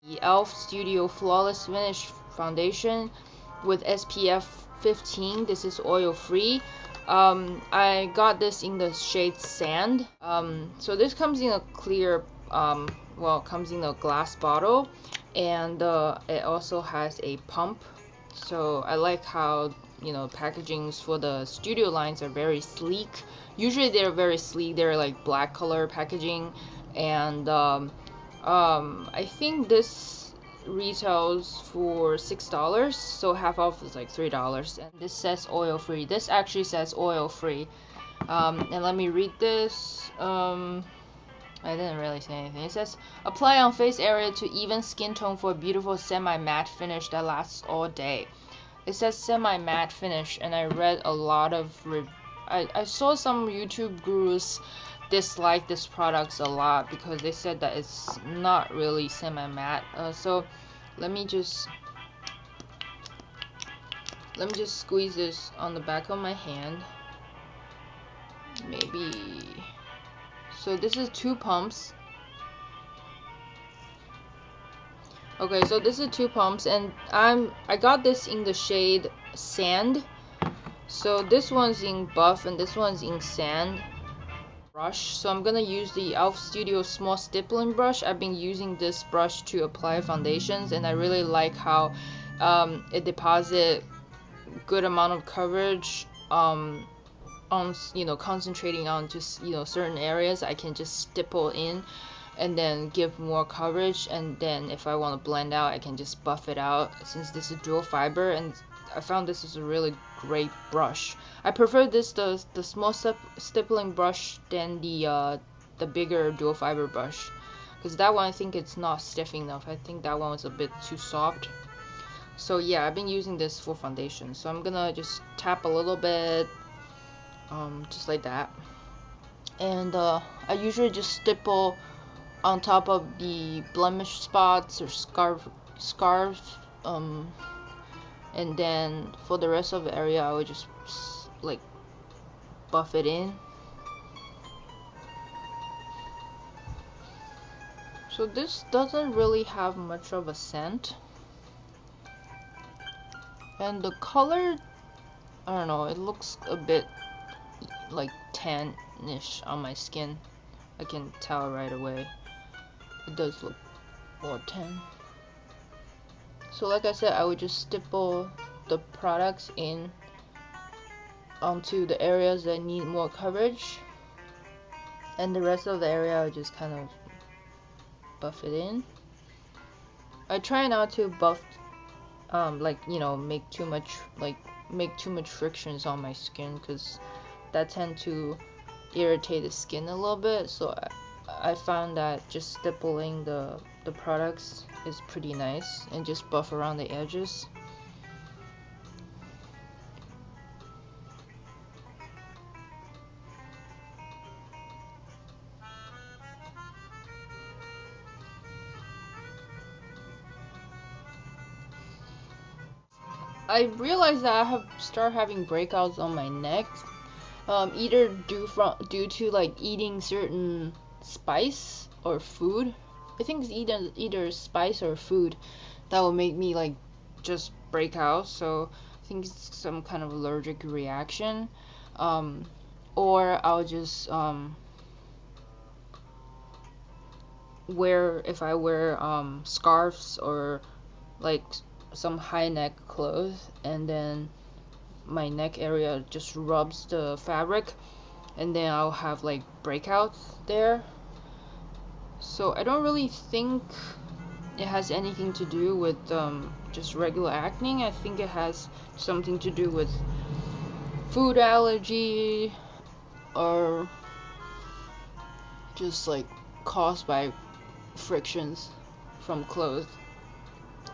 the e.l.f. Studio Flawless Finish Foundation with SPF 15. This is oil free. I got this in the shade Sand. So this comes in a clear, comes in a glass bottle, and it also has a pump. So I like how, you know, packagings for the studio lines are very sleek. Usually they're very sleek. They're like black color packaging, and I think this retails for $6, so half off is like $3. And this says oil free. This actually says oil free. And let me read this. I didn't really say anything. It says, apply on face area to even skin tone for a beautiful semi-matte finish that lasts all day. It says semi-matte finish, and I read a lot of I saw some YouTube gurus dislike this product a lot because they said that it's not really semi-matte. So let me just squeeze this on the back of my hand. Maybe. So this is 2 pumps. Okay, so this is 2 pumps, and I got this in the shade Sand. So this one's in buff and this one's in sand. Brush. So I'm gonna use the e.l.f. Studio small stippling brush. I've been using this brush to apply foundations, and I really like how it deposits good amount of coverage on, you know, concentrating on just, you know, certain areas. I can just stipple in and then give more coverage, and then if I want to blend out, I can just buff it out, since this is dual fiber. And I found this is a really great brush. I prefer this the small stippling brush than the bigger dual fiber brush, because that one I think it's not stiff enough. I think that one was a bit too soft. So yeah, I've been using this for foundation. So I'm gonna just tap a little bit, just like that, and I usually just stipple on top of the blemish spots or scarves, and then for the rest of the area I would just like buff it in. So this doesn't really have much of a scent, and the color, I don't know, it looks a bit like tan-ish on my skin. I can tell right away. It does look more tan. So like I said, I would just stipple the products in onto the areas that need more coverage, and the rest of the area I would just kind of buff it in. I try not to buff, like, you know, make too much frictions on my skin, because that tend to irritate the skin a little bit. So I found that just stippling the products is pretty nice, and just buff around the edges. I realized that I have started having breakouts on my neck, either due to like eating certain spice or food. I think it's either spice or food that will make me like just break out. So I think it's some kind of allergic reaction, or I'll just if I wear scarves or like some high neck clothes, and then my neck area just rubs the fabric, and then I'll have like breakouts there. So I don't really think it has anything to do with just regular acne. I think it has something to do with food allergy, or just like caused by frictions from clothes.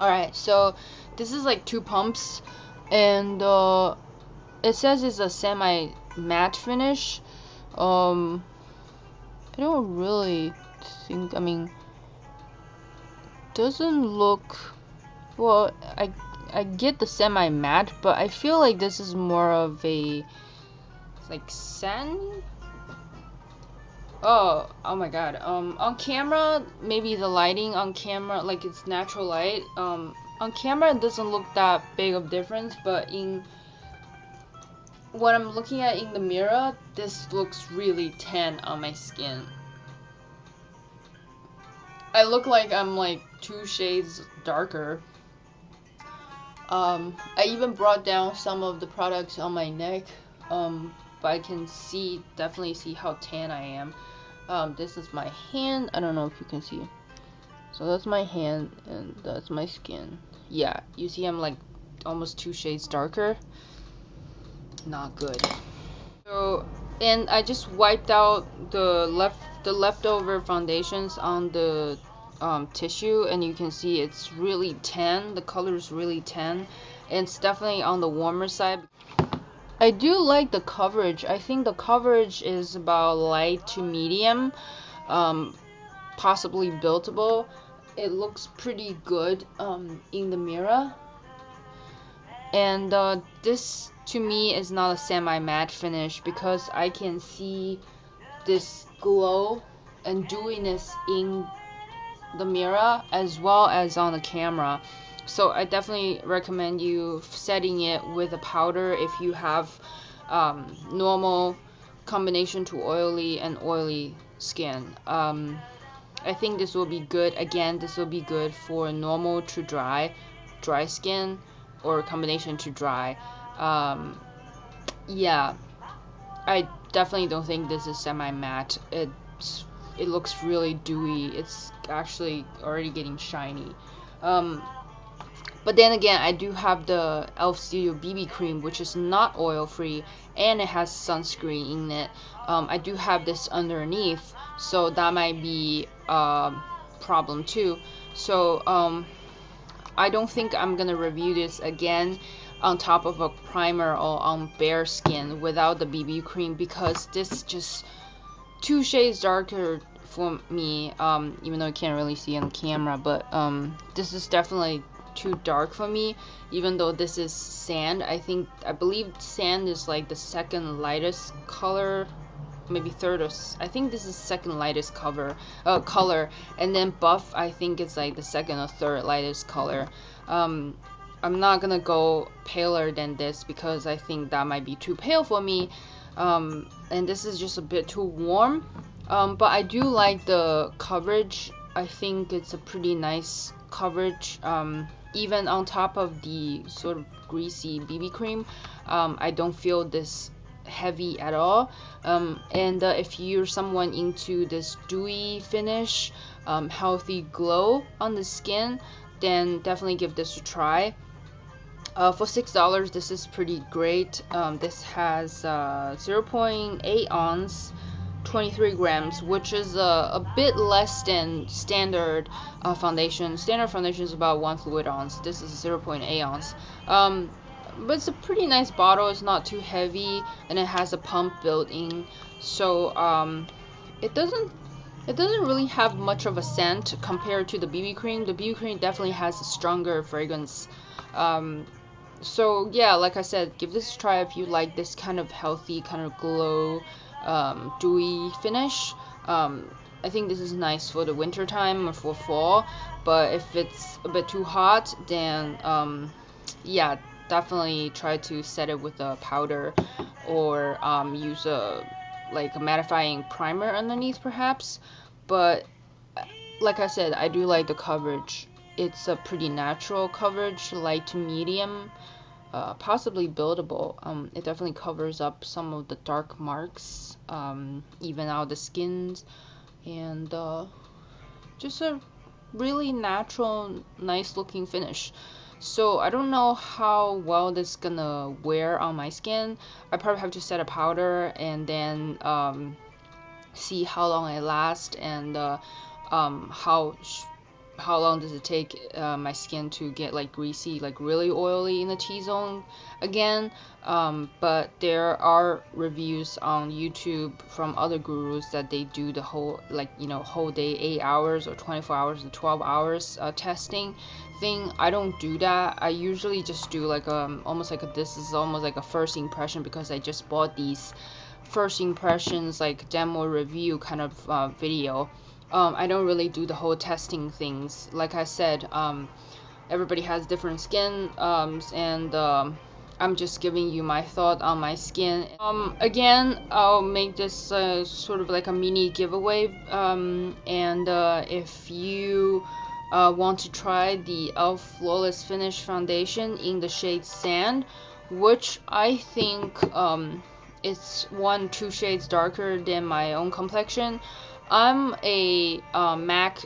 Alright, so this is like 2 pumps, and it says it's a semi-matte finish. I don't really think, I mean, doesn't look, well, I get the semi-matte, but I feel like this is more of a like sand Oh my god. On camera, maybe the lighting on camera, like it's natural light. On camera it doesn't look that big of difference, but in what I'm looking at in the mirror, this looks really tan on my skin. I look like I'm like 2 shades darker. I even brought down some of the products on my neck, but I can definitely see how tan I am. This is my hand. I don't know if you can see. So that's my hand, and that's my skin. Yeah, you see I'm like almost 2 shades darker. Not good. So, and I just wiped out the leftover foundations on the tissue, and you can see it's really tan. The color is really tan, and it's definitely on the warmer side. I do like the coverage. I think the coverage is about light to medium, possibly buildable. It looks pretty good in the mirror. And this to me is not a semi-matte finish because I can see this glow and dewiness in the mirror as well as on the camera. So I definitely recommend you setting it with a powder if you have normal combination to oily and oily skin. I think this will be good. Again, this will be good for normal to dry skin, or combination to dry. Yeah, I definitely don't think this is semi-matte. It looks really dewy. It's actually already getting shiny. But then again, I do have the e.l.f. Studio BB cream, which is not oil free, and it has sunscreen in it. I do have this underneath, so that might be a problem too. So I don't think I'm gonna review this again on top of a primer or on bare skin without the BB cream, because this is just 2 shades darker for me, even though you can't really see on camera, but this is definitely too dark for me, even though this is sand. I believe sand is like the second lightest color, maybe third, or I think this is second lightest color, and then buff I think it's like the second or third lightest color. I'm not gonna go paler than this because I think that might be too pale for me, and this is just a bit too warm, but I do like the coverage. I think it's a pretty nice coverage, even on top of the sort of greasy BB cream. I don't feel this heavy at all, and if you're someone into this dewy finish, healthy glow on the skin, then definitely give this a try. For $6, this is pretty great. This has 0.8 ounce, 23 grams, which is a bit less than standard foundation. Standard foundation is about 1 fluid ounce. This is 0.8 ounce. But it's a pretty nice bottle. It's not too heavy, and it has a pump built in, so it doesn't really have much of a scent compared to the BB cream. The BB cream definitely has a stronger fragrance. So yeah, like I said, give this a try if you like this kind of healthy, kind of glow, dewy finish. I think this is nice for the winter time or for fall, but if it's a bit too hot, then yeah, definitely try to set it with a powder, or use a mattifying primer underneath perhaps. But like I said, I do like the coverage. It's a pretty natural coverage, light to medium, possibly buildable. It definitely covers up some of the dark marks, even out the skins, and just a really natural, nice looking finish. So I don't know how well this is gonna wear on my skin. I probably have to set a powder and then see how long it lasts, and how long does it take my skin to get like greasy, like really oily in the T-zone again. But there are reviews on YouTube from other gurus that they do the whole whole day, 8 hours or 24 hours or 12 hours testing thing. I don't do that. I usually just do like almost like this is almost like a first impression, because I just bought these first impressions, like demo review kind of video. I don't really do the whole testing things. Like I said, everybody has different skin, and I'm just giving you my thought on my skin. Again, I'll make this sort of like a mini giveaway, and if you want to try the e.l.f. Flawless Finish Foundation in the shade Sand, which I think it's 1-2 shades darker than my own complexion. I'm a MAC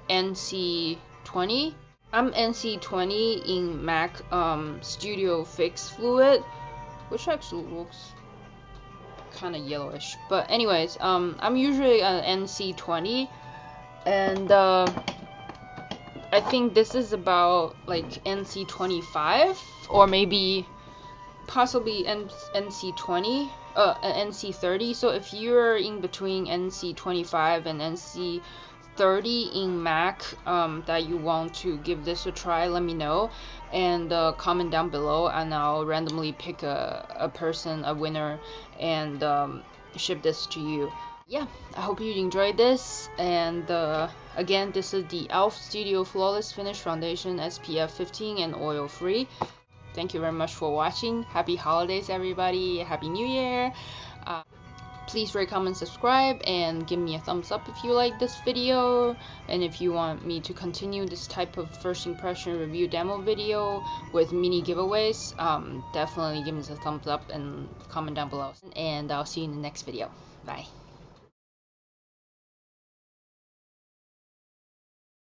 NC20. I'm NC20 in MAC Studio Fix Fluid, which actually looks kind of yellowish. But anyways, I'm usually an NC20, and I think this is about like NC25, or maybe possibly NC20, NC30. So if you're in between NC25 and NC30 in MAC, that you want to give this a try, let me know, and comment down below, and I'll randomly pick a person, a winner, and ship this to you. Yeah, I hope you enjoyed this, and again, this is the e.l.f. Studio Flawless Finish Foundation, SPF 15 and oil free. Thank you very much for watching. Happy holidays, everybody. Happy New Year. Please rate, comment, subscribe, and give me a thumbs up if you like this video. And if you want me to continue this type of first impression review demo video with mini giveaways, definitely give me a thumbs up and comment down below. And I'll see you in the next video. Bye.